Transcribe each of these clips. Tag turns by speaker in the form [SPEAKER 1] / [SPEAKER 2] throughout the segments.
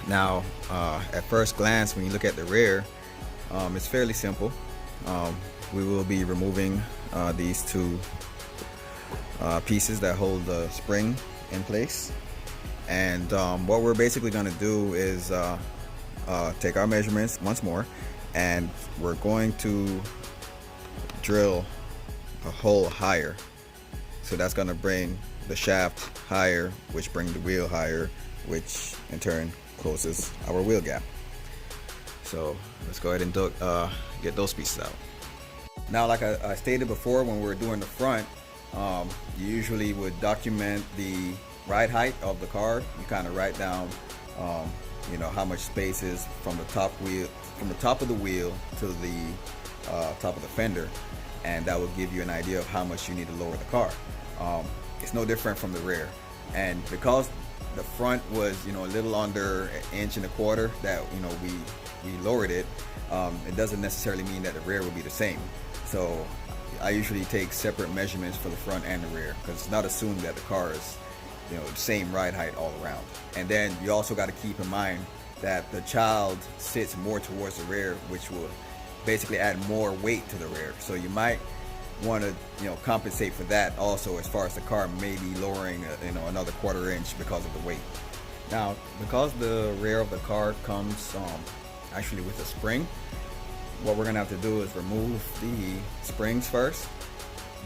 [SPEAKER 1] Now, at first glance, when you look at the rear, it's fairly simple. We will be removing these two pieces that hold the spring in place, and what we're basically going to do is take our measurements once more, and we're going to drill a hole higher. So that's going to bring the shaft higher, which brings the wheel higher, which in turn closes our wheel gap. So let's go ahead and get those pieces out. Now, like I stated before, when we're doing the front, you usually would document the ride height of the car. You kind of write down, how much space is from the top of the wheel to the top of the fender, and that will give you an idea of how much you need to lower the car. It's no different from the rear, and because the front was a little under 1.25 inches that we lowered it, it doesn't necessarily mean that the rear will be the same. So I usually take separate measurements for the front and the rear, because it's not assumed that the car is the same ride height all around. And then you also got to keep in mind that the child sits more towards the rear, which will basically add more weight to the rear. So you might want to compensate for that also, as far as the car may be lowering another 1/4 inch because of the weight. Now, because the rear of the car comes actually with a spring, what we're gonna have to do is remove the springs first,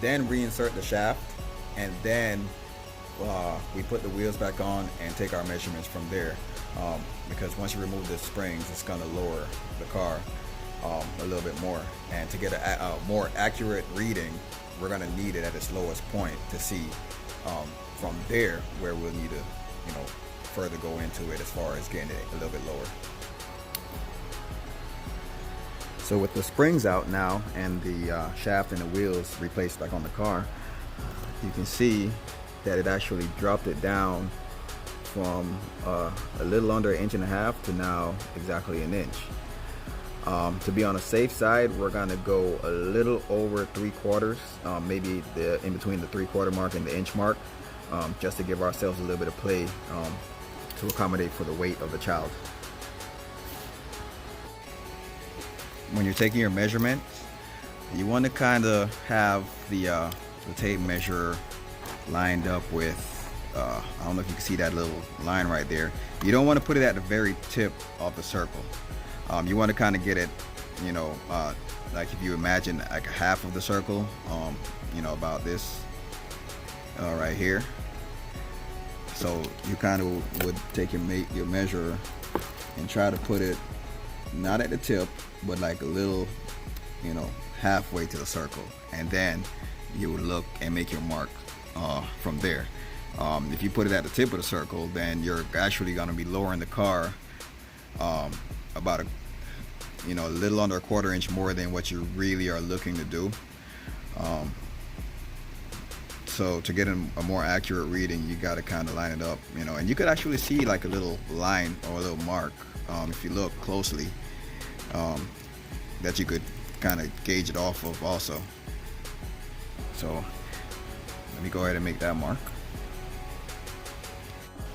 [SPEAKER 1] then reinsert the shaft, and then we put the wheels back on and take our measurements from there, because once you remove the springs, it's gonna lower the car a little bit more. And to get a more accurate reading, we're gonna need it at its lowest point to see from there where we'll need to further go into it as far as getting it a little bit lower. So with the springs out now and the shaft and the wheels replaced back on the car, you can see that it actually dropped it down from a little under 1.5 inches to now exactly 1 inch. To be on the safe side, we're gonna go a little over 3/4, maybe in between the 3/4 mark and the inch mark, just to give ourselves a little bit of play to accommodate for the weight of the child. When you're taking your measurements, you want to kind of have the tape measure lined up with, I don't know if you can see that little line right there. You don't want to put it at the very tip of the circle. You want to kind of get it, like if you imagine like half of the circle, about this right here. So you kind of would take your measure and try to put it not at the tip, but like a little, halfway to the circle, and then you would look and make your mark from there. If you put it at the tip of the circle, then you're actually going to be lowering the car about a little under 1/4 inch more than what you really are looking to do. So to get a more accurate reading, you got to kind of line it up, and you could actually see like a little line or a little mark if you look closely, that you could kind of gauge it off of also. So let me go ahead and make that mark.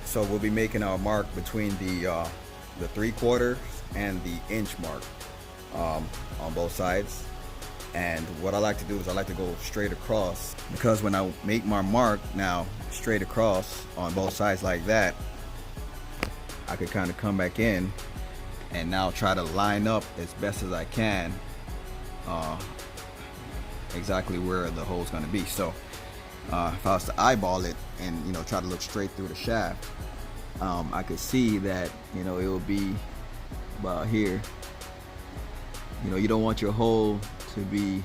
[SPEAKER 1] So we'll be making our mark between the 3/4 and the inch mark on both sides. And what I like to do is I like to go straight across, because when I make my mark now straight across on both sides like that, I could kind of come back in and now try to line up as best as I can exactly where the hole's going to be. So if I was to eyeball it and try to look straight through the shaft, I could see that it will be about here. You don't want your hole to be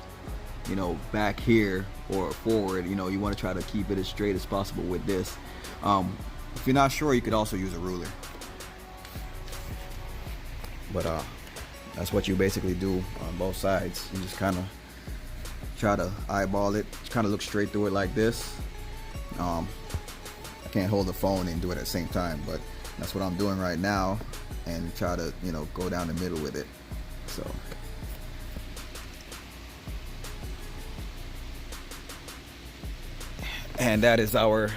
[SPEAKER 1] back here or forward. You want to try to keep it as straight as possible with this. If you're not sure, you could also use a ruler, but that's what you basically do on both sides. You just kind of try to eyeball it, kind of look straight through it like this. I can't hold the phone and do it at the same time, but that's what I'm doing right now, and try to go down the middle with it. So and that is our,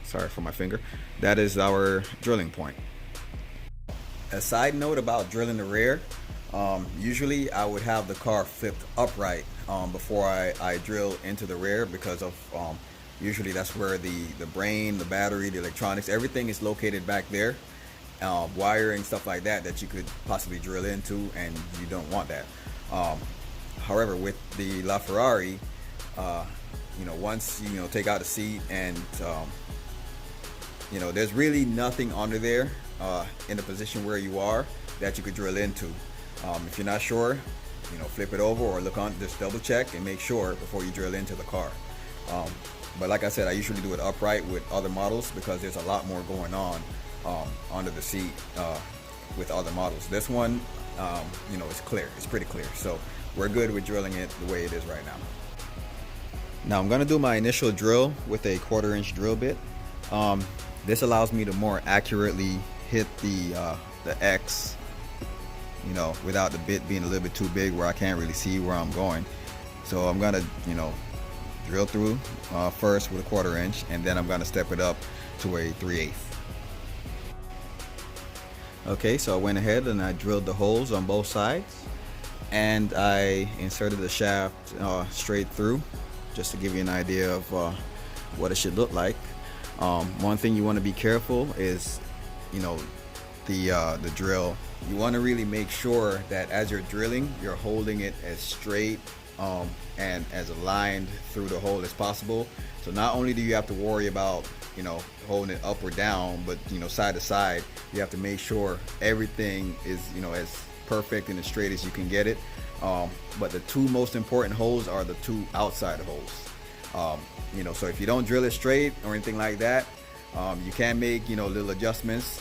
[SPEAKER 1] sorry for my finger, that is our drilling point. A side note about drilling the rear, usually I would have the car flipped upright before I drill into the rear, because of usually that's where the brain, the battery, the electronics, everything is located back there. Wiring, stuff like that that you could possibly drill into, and you don't want that. However, with the LaFerrari, once you take out the seat, and there's really nothing under there in the position where you are that you could drill into. If you're not sure, flip it over or look on, just double check and make sure before you drill into the car. But like I said, I usually do it upright with other models because there's a lot more going on under the seat with other models. This one, it's clear. It's pretty clear. So we're good with drilling it the way it is right now. Now I'm going to do my initial drill with a 1/4 inch drill bit. This allows me to more accurately hit the X, without the bit being a little bit too big where I can't really see where I'm going. So I'm going to, drill through first with a 1/4 inch, and then I'm going to step it up to a 3/8. Okay, so I went ahead and I drilled the holes on both sides, and I inserted the shaft straight through, just to give you an idea of what it should look like. One thing you want to be careful is, the drill. You want to really make sure that as you're drilling, you're holding it as straight and as aligned through the hole as possible. So not only do you have to worry about holding it up or down, but side to side, you have to make sure everything is as perfect and as straight as you can get it. But the two most important holes are the two outside holes. So if you don't drill it straight or anything like that, you can make little adjustments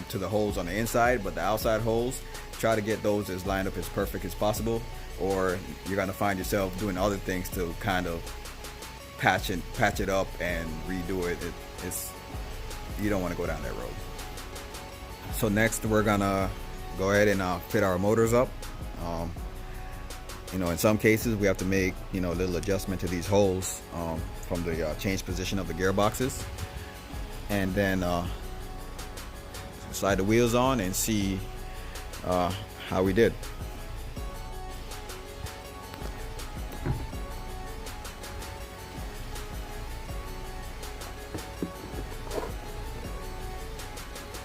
[SPEAKER 1] to the holes on the inside, but the outside holes, try to get those as lined up as perfect as possible, or you're gonna find yourself doing other things to kind of patch it up and redo it. You don't want to go down that road. So next we're gonna go ahead and fit our motors up. In some cases we have to make a little adjustment to these holes from the change position of the gearboxes, and then slide the wheels on and see how we did.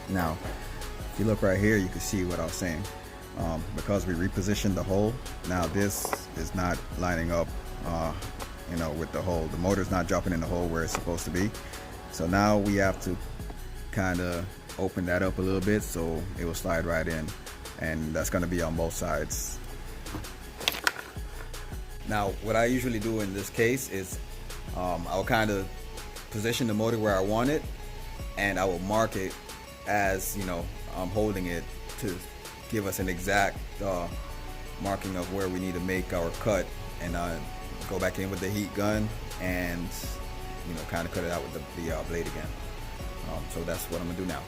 [SPEAKER 1] Now, if you look right here, you can see what I was saying. Because we repositioned the hole, now this is not lining up, with the hole. The motor's not dropping in the hole where it's supposed to be. So now we have to kind of open that up a little bit so it will slide right in, and that's going to be on both sides. Now, what I usually do in this case is I'll kind of position the motor where I want it, and I will mark it as I'm holding it to give us an exact marking of where we need to make our cut, and go back in with the heat gun and kind of cut it out with the blade again. So that's what I'm gonna do now.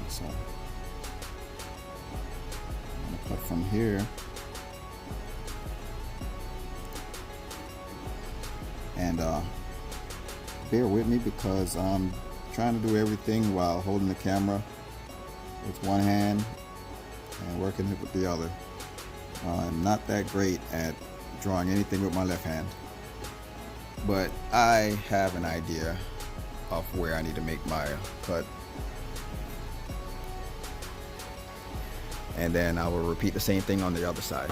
[SPEAKER 1] So I'm gonna cut from here, and bear with me because I'm trying to do everything while holding the camera with one hand and working it with the other. I'm not that great at drawing anything with my left hand, but I have an idea of where I need to make my cut, and then I will repeat the same thing on the other side.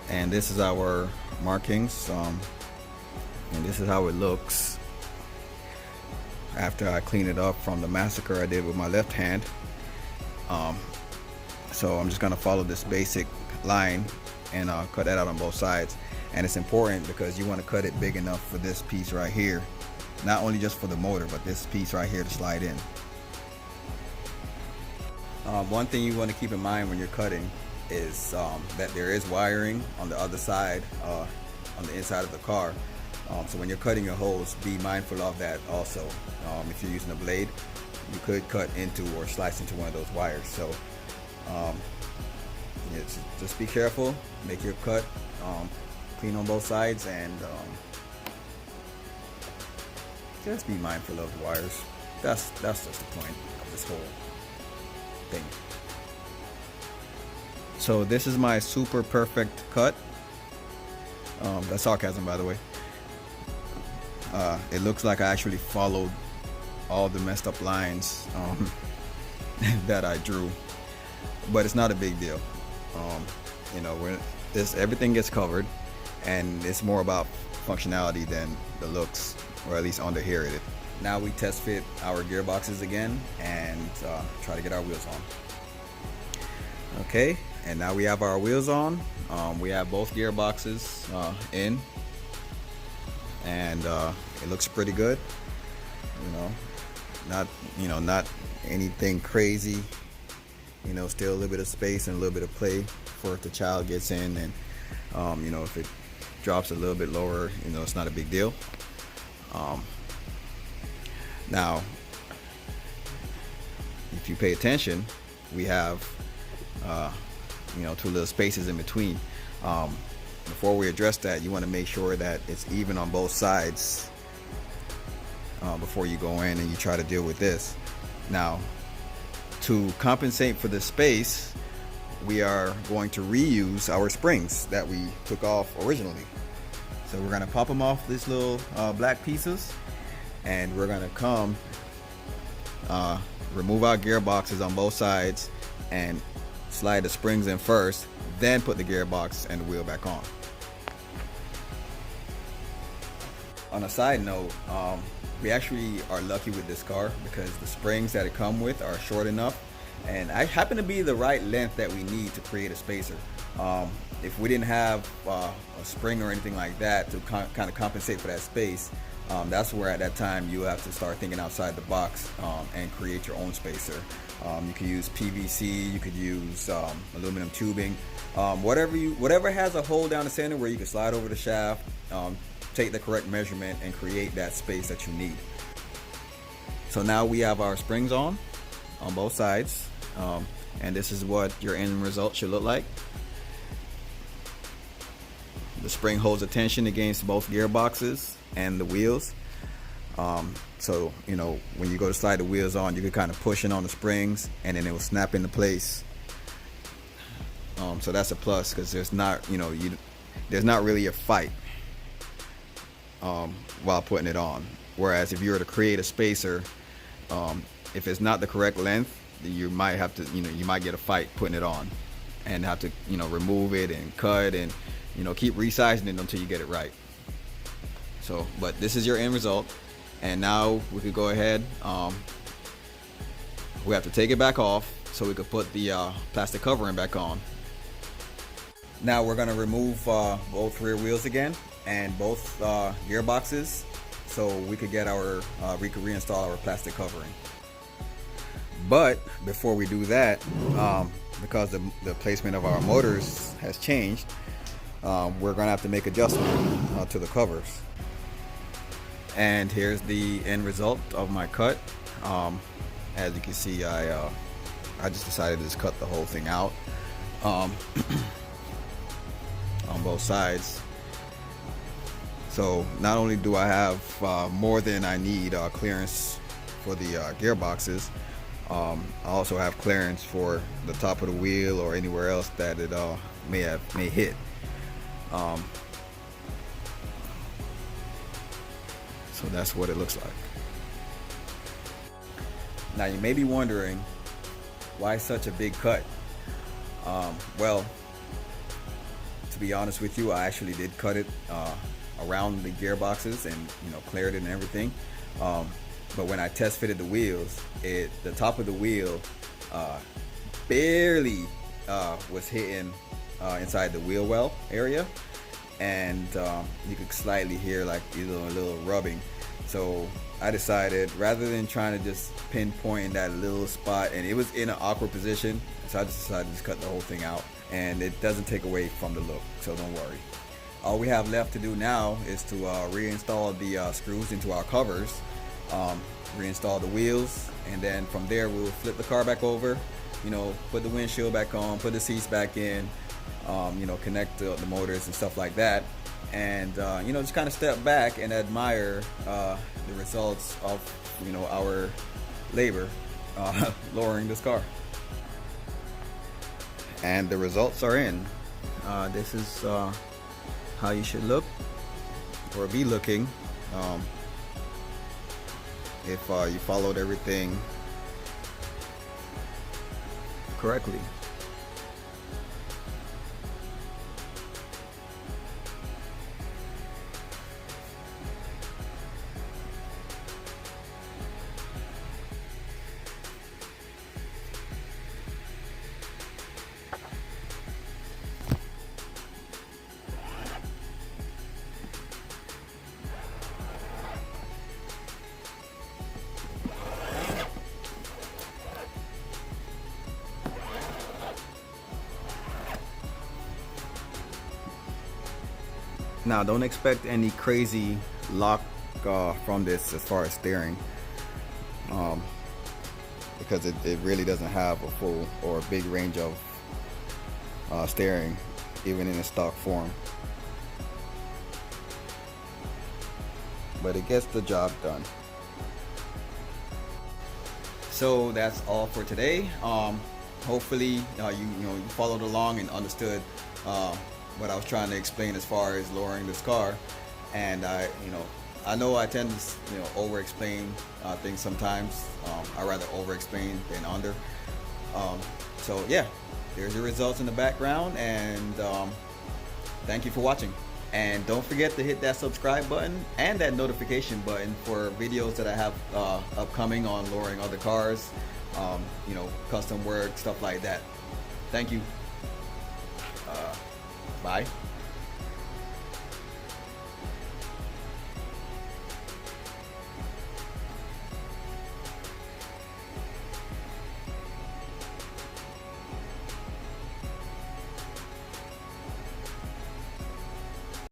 [SPEAKER 1] And this is our markings, and this is how it looks after I clean it up from the massacre I did with my left hand. So I'm just gonna follow this basic line and cut that out on both sides. And it's important because you want to cut it big enough for this piece right here, not only just for the motor, but this piece right here to slide in. One thing you want to keep in mind when you're cutting is that there is wiring on the other side, on the inside of the car. So when you're cutting your holes, be mindful of that also. If you're using a blade, you could cut into or slice into one of those wires. So just be careful, make your cut clean on both sides, and just be mindful of the wires. That's just the point of this whole thing. So this is my super perfect cut. That's sarcasm, by the way. It looks like I actually followed all the messed up lines that I drew, but it's not a big deal. You know, everything gets covered, and it's more about functionality than the looks, or at least under here it is. Now we test fit our gearboxes again and try to get our wheels on. Okay, and now we have our wheels on. We have both gearboxes in, and it looks pretty good. Not anything crazy. You know, still a little bit of space and a little bit of play for if the child gets in, and if it drops a little bit lower, it's not a big deal. Now, if you pay attention, we have two little spaces in between. Before we address that, you want to make sure that it's even on both sides before you go in and you try to deal with this. Now, to compensate for the space, we are going to reuse our springs that we took off originally. So we're going to pop them off these little black pieces, and we're going to come remove our gearboxes on both sides and slide the springs in first, then put the gearbox and the wheel back on. On a side note, we actually are lucky with this car because the springs that it come with are short enough, and I happen to be the right length that we need to create a spacer. If we didn't have a spring or anything like that to kind of compensate for that space, that's where at that time you have to start thinking outside the box and create your own spacer. You could use PVC, you could use aluminum tubing, whatever has a hole down the center where you can slide over the shaft, take the correct measurement and create that space that you need. So now we have our springs on both sides, and this is what your end result should look like. The spring holds attention against both gearboxes and the wheels. So when you go to slide the wheels on, you can kind of push in on the springs and then it will snap into place. So that's a plus because there's not really a fight while putting it on. Whereas if you were to create a spacer, if it's not the correct length, you might have to you might get a fight putting it on and have to remove it and cut and keep resizing it until you get it right. So, but this is your end result, and now we could go ahead. We have to take it back off so we could put the plastic covering back on. Now we're going to remove both rear wheels again and both gearboxes so we could get we could reinstall our plastic covering. But before we do that, because the placement of our motors has changed, we're going to have to make adjustments to the covers. And here's the end result of my cut. As you can see, I just decided to just cut the whole thing out on both sides. So not only do I have more than I need clearance for the gearboxes, I also have clearance for the top of the wheel or anywhere else that it may hit. So that's what it looks like. Now you may be wondering why such a big cut. Well, to be honest with you, I actually did cut it around the gearboxes and cleared it and everything. But when I test fitted the wheels, the top of the wheel barely was hitting inside the wheel well area, and you could slightly hear like a little rubbing. So I decided, rather than trying to just pinpoint that little spot, and it was in an awkward position, so I just decided to just cut the whole thing out, and it doesn't take away from the look, so don't worry. All we have left to do now is to reinstall the screws into our covers, reinstall the wheels, and then from there we'll flip the car back over, put the windshield back on, put the seats back in, connect the motors and stuff like that, and just kind of step back and admire the results of our labor lowering this car, and the results are in. This is how you should look or be looking if you followed everything correctly. Now, don't expect any crazy lock from this as far as steering, because it really doesn't have a full or a big range of steering, even in a stock form. But it gets the job done. So that's all for today. Hopefully, you followed along and understood what I was trying to explain as far as lowering this car. And I know I tend to over-explain things sometimes. I rather over-explain than under. So yeah, there's your results in the background, and thank you for watching. And don't forget to hit that subscribe button and that notification button for videos that I have upcoming on lowering other cars, custom work, stuff like that. Thank you. Bye.